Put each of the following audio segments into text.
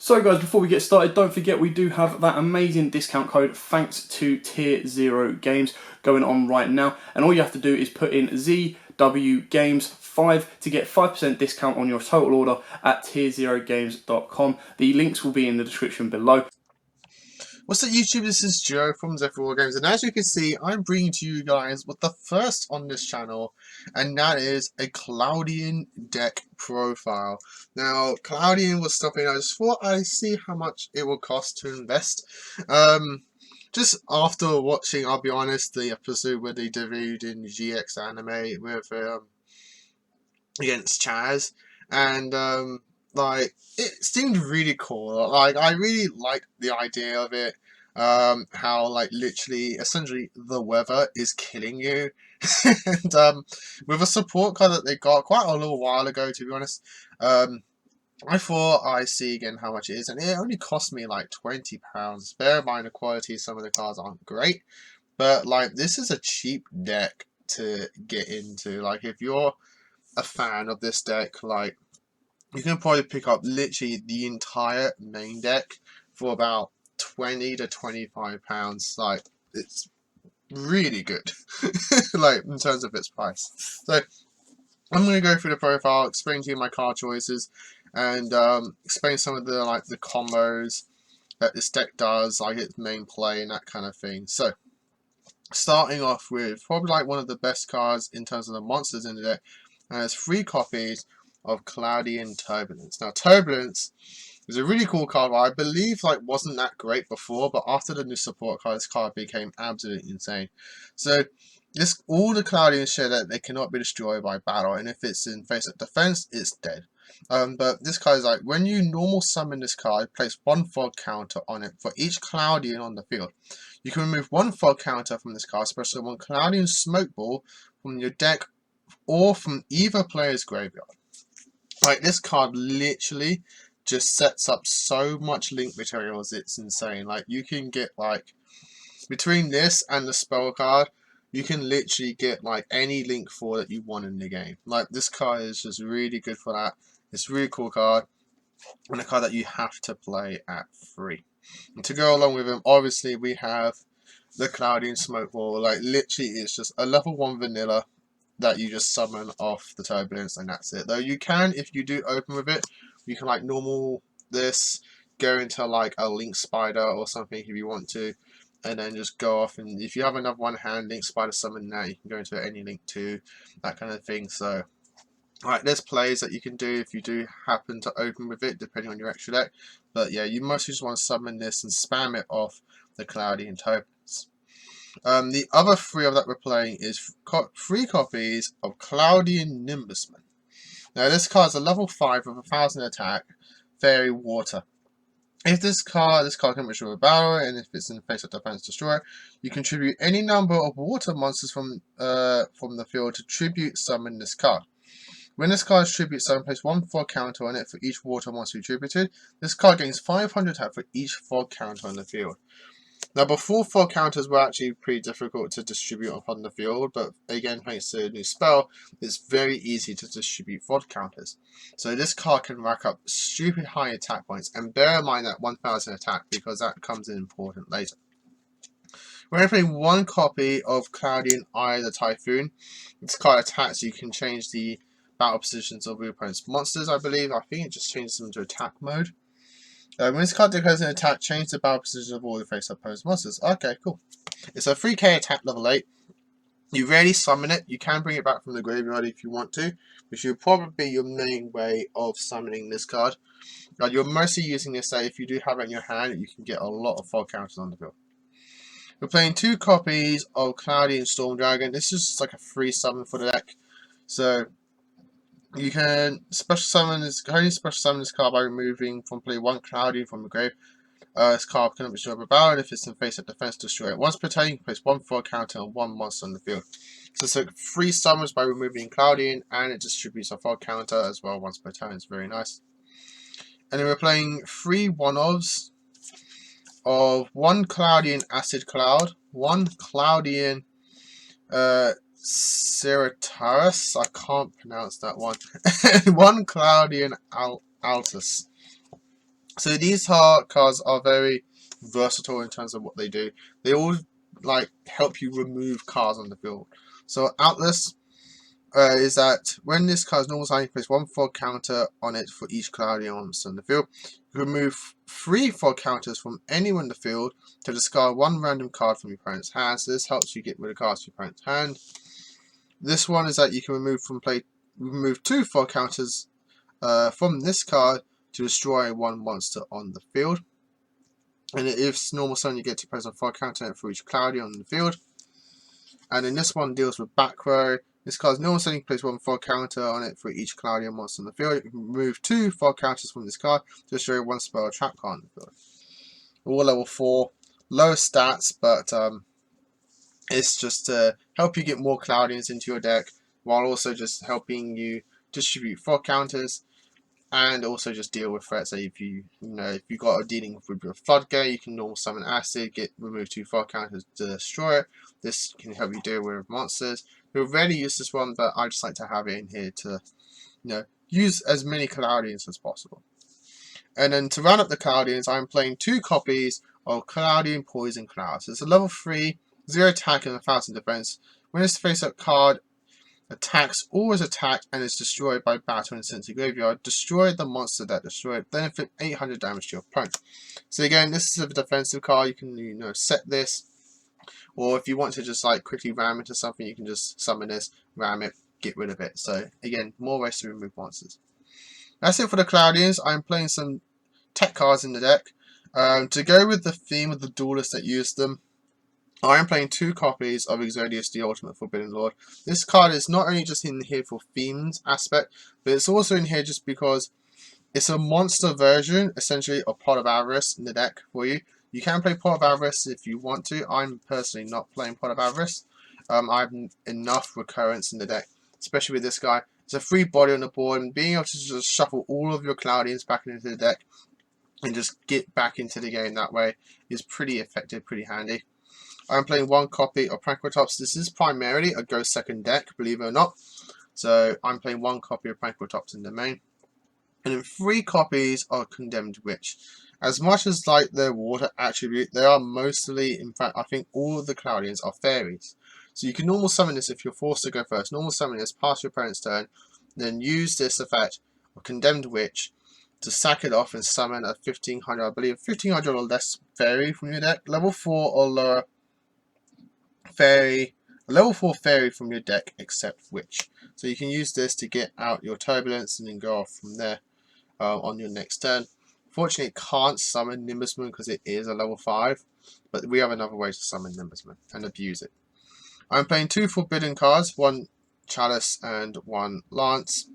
So guys, before we get started, don't forget we do have that amazing discount code thanks to Tier 0 Games going on right now. And all you have to do is put in ZW Games 5 to get 5% discount on your total order at tier0games.com. The links will be in the description below. What's up YouTube, this is Joe from Z4 Games, and as you can see, I'm bringing to you guys with the first on this channel, and that is a Cloudian deck profile. Now, Cloudian was something I just thought I'd see how much it will cost to invest. Just after watching, I'll be honest, the episode where they debuted in GX anime with against Chaz, and like, it seemed really cool. Like, I really liked the idea of it. How, like, literally, essentially, the weather is killing you. And with a support card that they got quite a little while ago, to be honest, I thought I'd see again how much it is, and it only cost me like £20. Bear in mind the quality of some of the cards aren't great, but like, this is a cheap deck to get into. Like, if you're a fan of this deck, like, you can probably pick up literally the entire main deck for about £20 to £25. Like, it's really good, like, in terms of its price. So I'm going to go through the profile, explain to you my card choices, and explain some of the combos that this deck does, like its main play and that kind of thing. So starting off with probably like one of the best cards in terms of the monsters in the deck, and it's 3 copies of Cloudian Turbulence. Now, Turbulence is a really cool card, I believe like wasn't that great before, but after the new support card, this card became absolutely insane. So all the Cloudians share that they cannot be destroyed by battle, and if it's in face-up defense, it's dead. But this card is like, when you normal summon this card, place 1 fog counter on it for each Cloudian on the field. You can remove 1 fog counter from this card, especially 1 Cloudian smoke ball from your deck or from either player's graveyard. Like, this card literally just sets up so much link materials, it's insane. Like, you can get, like, between this and the spell card, you can literally get like any link 4 that you want in the game. Like, this card is just really good for that. It's a really cool card, and a card that you have to play at 3. And to go along with him, obviously we have the Cloudian Smoke Ball. Like, literally it's just a level 1 vanilla that you just summon off the Turbulence, and that's it. Though you can, if you do open with it, you can like normal this, go into like a Link Spider or something if you want to, and then just go off, and if you have another one hand Link Spider summon now, you can go into any Link 2, that kind of thing. So right, there's plays that you can do if you do happen to open with it, depending on your extra deck. But yeah, you mostly just want to summon this and spam it off the Cloudian Turbulence. The other 3 of that we're playing is 3 copies of Cloudian Nimbusman. Now, this card is a level 5 with 1000 attack, Fairy Water. If this card can destroy a battle, and if it's in face-up defense, destroy, you contribute any number of water monsters from the field to tribute summon this card. When this card is tribute summon, place 1 fog counter on it for each water monster you tributed. This card gains 500 attack for each fog counter on the field. Now, before, fog counters were actually pretty difficult to distribute upon the field, but again, thanks to a new spell, it's very easy to distribute fog counters. So this card can rack up stupid high attack points, and bear in mind that 1000 attack, because that comes in important later. We're going to play 1 copy of Cloudian Eye the Typhoon. This card attacks, you can change the battle positions of your opponent's monsters, I believe. I think it just changes them to attack mode. When this card declares an attack, change the battle position of all the face-up opponent's monsters. Okay, cool. It's a 3k attack level 8. You rarely summon it. You can bring it back from the graveyard if you want to, which will probably be your main way of summoning this card. You're mostly using this that if you do have it in your hand, you can get a lot of fog counters on the field. We're playing 2 copies of Cloudian Storm Dragon. This is just like a free summon for the deck. So you can only special summon this card by removing from play 1 Cloudian from the grave. This card cannot be destroyed by battle, and if it's in face-up defense, destroy it. Once per turn, you can place 1 fog counter on 1 monster on the field. So it's like 3 summons by removing Cloudian, and it distributes a fog counter as well once per turn. It's very nice. And then we're playing 3 one-ofs of 1 Cloudian Acid Cloud, 1 Cloudian Cerataris, I can't pronounce that one, and 1 Cloudian Altus. So these cards are very versatile in terms of what they do. They all like help you remove cards on the field. So Atlas is that when this card's normal sign, you place 1 fog counter on it for each Cloudian monster in the field. You remove 3 fog counters from anyone in the field to discard 1 random card from your opponent's hand. So this helps you get rid of cards from your opponent's hand. This one is that you can remove 2 fog counters from this card to destroy 1 monster on the field. And if it's normal summon, you get to press a fog counter for each Cloudian on the field. And then this one deals with back row. This card's normal setting, place 1 fog counter on it for each Cloudian monster on the field. You can remove 2 fog counters from this card to destroy 1 spell or trap card on the field. All level 4, low stats, but it's just to help you get more Cloudians into your deck, while also just helping you distribute fog counters, and also just deal with threats. So if you got a dealing with your floodgate, you can normal summon acid, remove 2 fog counters to destroy it. This can help you deal with monsters. We rarely use this one, but I just like to have it in here to use as many Cloudians as possible. And then to round up the Cloudians, I'm playing 2 copies of Cloudian Poison Clouds. It's a level 3, 0 attack and 1000 defense. When it's face-up card attacks, always attack and is destroyed by battle and sent to graveyard, destroy the monster that destroyed, then inflict 800 damage to your opponent. So again, this is a defensive card. You can set this, or if you want to just like quickly ram into something, you can just summon this, ram it, get rid of it. So again, more ways to remove monsters. That's it for the Cloudians. I'm playing some tech cards in the deck. To go with the theme of the duelists that use them, I am playing 2 copies of Exodius the Ultimate Forbidden Lord. This card is not only just in here for themes aspect, but it's also in here just because it's a monster version, essentially, of Pot of Avarice in the deck for you. You can play Pot of Avarice if you want to. I'm personally not playing Pot of Avarice. I have enough recurrence in the deck, especially with this guy. It's a free body on the board, and being able to just shuffle all of your Cloudians back into the deck and just get back into the game that way is pretty effective, pretty handy. I'm playing 1 copy of Prankratops. This is primarily a Ghost second deck, believe it or not. So I'm playing 1 copy of Prankratops in the main. And then 3 copies of Condemned Witch. As much as like their water attribute, they are mostly, in fact, I think all of the Cloudians are fairies. So you can normal summon this if you're forced to go first. Normal summon this, pass your opponent's turn, then use this effect of Condemned Witch to sack it off and summon a 1500, I believe 1500 or less fairy from your deck. Level 4 or lower fairy, a level 4 fairy from your deck except Witch. So you can use this to get out your Turbulence and then go off from there on your next turn. Fortunately, it can't summon Nimbusman because it is a level 5, but we have another way to summon Nimbusman and abuse it. I'm playing 2 Forbidden cards, 1 Chalice and 1 Lance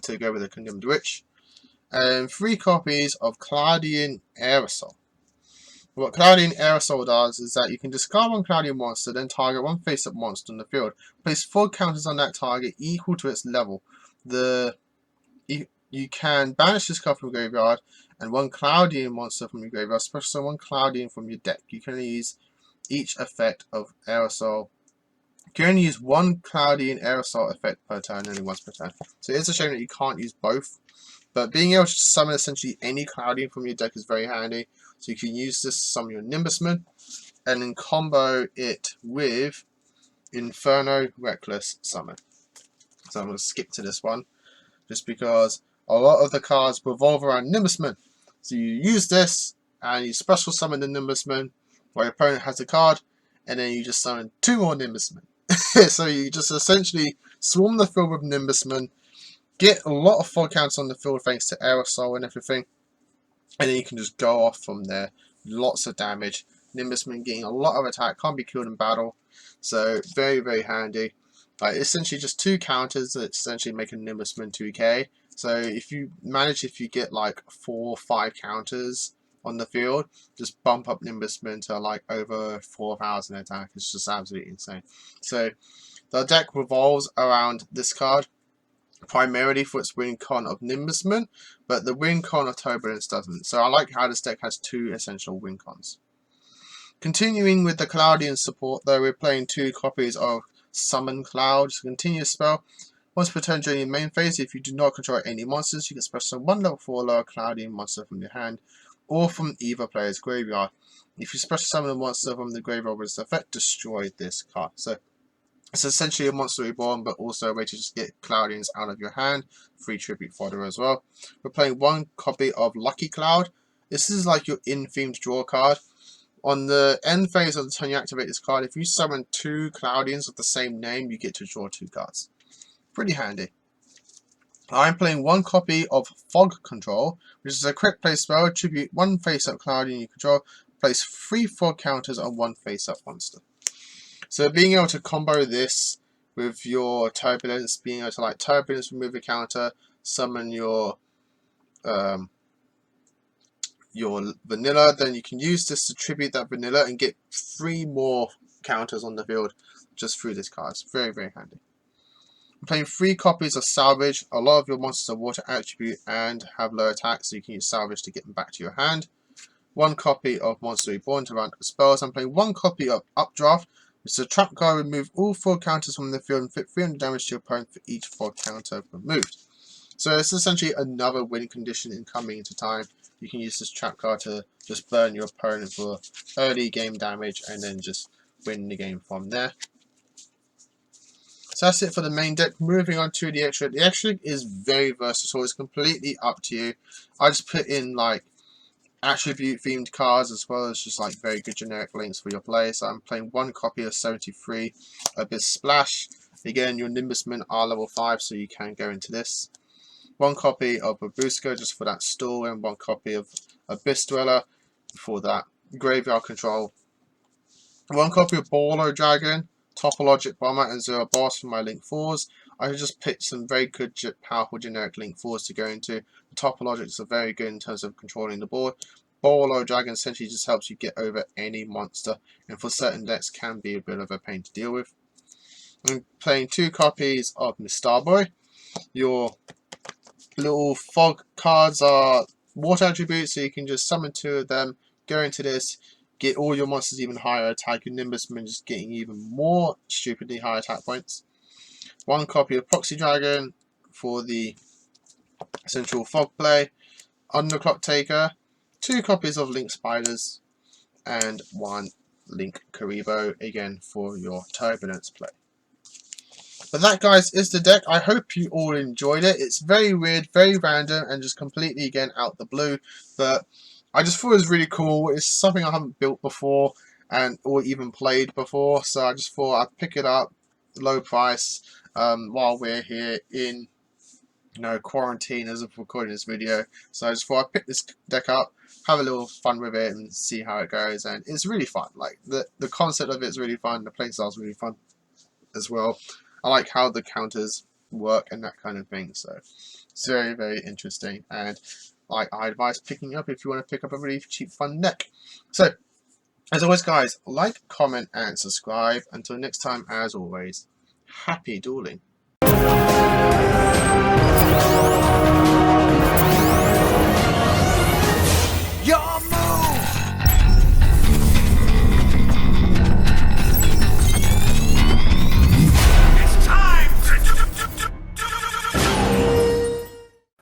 to go with the Condemned Witch, and 3 copies of Cloudian Aerosol. What Cloudian Aerosol does is that you can discard 1 Cloudian monster, then target 1 face-up monster on the field. Place 4 counters on that target equal to its level. You can banish this card from your graveyard and 1 Cloudian monster from your graveyard, special 1 Cloudian from your deck. You can only use each effect of Aerosol. You can only use 1 Cloudian Aerosol effect per turn, only once per turn. So it's a shame that you can't use both. But being able to summon essentially any Cloudian from your deck is very handy. So you can use this to summon your Nimbusman, and then combo it with Inferno Reckless Summon. So I'm going to skip to this one, just because a lot of the cards revolve around Nimbusman. So you use this, and you special summon the Nimbusman, while your opponent has a card, and then you just summon 2 more Nimbusmen. So you just essentially swarm the field with Nimbusman, get a lot of fog counts on the field thanks to Aerosol and everything, and then you can just go off from there. Lots of damage. Nimbusman getting a lot of attack, can't be killed in battle, so very, very handy. Essentially just 2 counters that essentially make a Nimbusman 2k. So if you get like 4 or 5 counters on the field, just bump up Nimbusman to like over 4000 attack. It's just absolutely insane. So the deck revolves around this card primarily for its win con of Nimbusman, but the win con of Turbulence doesn't. So I like how this deck has 2 essential win cons. Continuing with the Cloudian support, though, we're playing 2 copies of Summon Cloud, continuous spell. Once per turn during your main phase, if you do not control any monsters, you can special summon one level 4 lower Cloudian monster from your hand or from either player's graveyard. If you special summon a monster from the graveyard with this effect, destroy this card. So it's essentially a monster reborn, but also a way to just get Cloudians out of your hand. Free tribute fodder as well. We're playing one copy of Lucky Cloud. This is like your in-themed draw card. On the end phase of the turn you activate this card, if you summon 2 Cloudians of the same name, you get to draw 2 cards. Pretty handy. I'm playing one copy of Fog Control, which is a quick play spell. Tribute 1 face-up Cloudian you control. Place 3 fog counters on 1 face-up monster. So being able to combo this with your Turbulence, being able to like Turbulence, remove a counter, summon your Vanilla, then you can use this to tribute that Vanilla and get 3 more counters on the field just through this card. It's very, very handy. I'm playing 3 copies of Salvage. A lot of your monsters are water attribute and have low attack, so you can use Salvage to get them back to your hand. 1 copy of Monster Reborn to round up spells. I'm playing 1 copy of Updraft. It's a trap card. Remove all 4 counters from the field and fit 300 damage to your opponent for each 4 counter removed. So it's essentially another win condition in coming into time. You can use this trap card to just burn your opponent for early game damage and then just win the game from there. So that's it for the main deck. Moving on to the extra. The extra is very versatile. It's completely up to you. I just put in like attribute themed cards as well as just like very good generic links for your play. So I'm playing 1 copy of 73 Abyss Splash. Again, your Nimbusmen are level 5, so you can go into this. 1 copy of Babuska just for that stall, and 1 copy of Abyss Dweller for that graveyard control. 1 copy of Bolo Dragon, Topologic Bomber, and Zero Boss for my Link 4s. I just picked some very good, powerful generic Link 4s to go into. The Topologics are very good in terms of controlling the board. Bolo Dragon essentially just helps you get over any monster, and for certain decks can be a bit of a pain to deal with. I'm playing 2 copies of Miss Starboy. Your little fog cards are water attributes, so you can just summon 2 of them, go into this, get all your monsters even higher attack. Your Nimbusmen just getting even more stupidly high attack points. 1 copy of Proxy Dragon for the essential fog play. Underclock Taker. 2 copies of Link Spiders. And 1 Link Karibo, again for your Turbulence play. But that, guys, is the deck. I hope you all enjoyed it. It's very weird, very random, and just completely, again, out the blue. But I just thought it was really cool. It's something I haven't built before or even played before. So I just thought I'd pick it up, low price, while we're here in quarantine as of recording this video. So I just thought I'd pick this deck up, have a little fun with it, and see how it goes. And it's really fun. Like the concept of it is really fun. The playstyle is really fun as well. I like how the counters work and that kind of thing. So it's very, very interesting. And like I advise picking up if you want to pick up a really cheap, fun deck. So as always, guys, like, comment, and subscribe. Until next time, as always, happy dueling.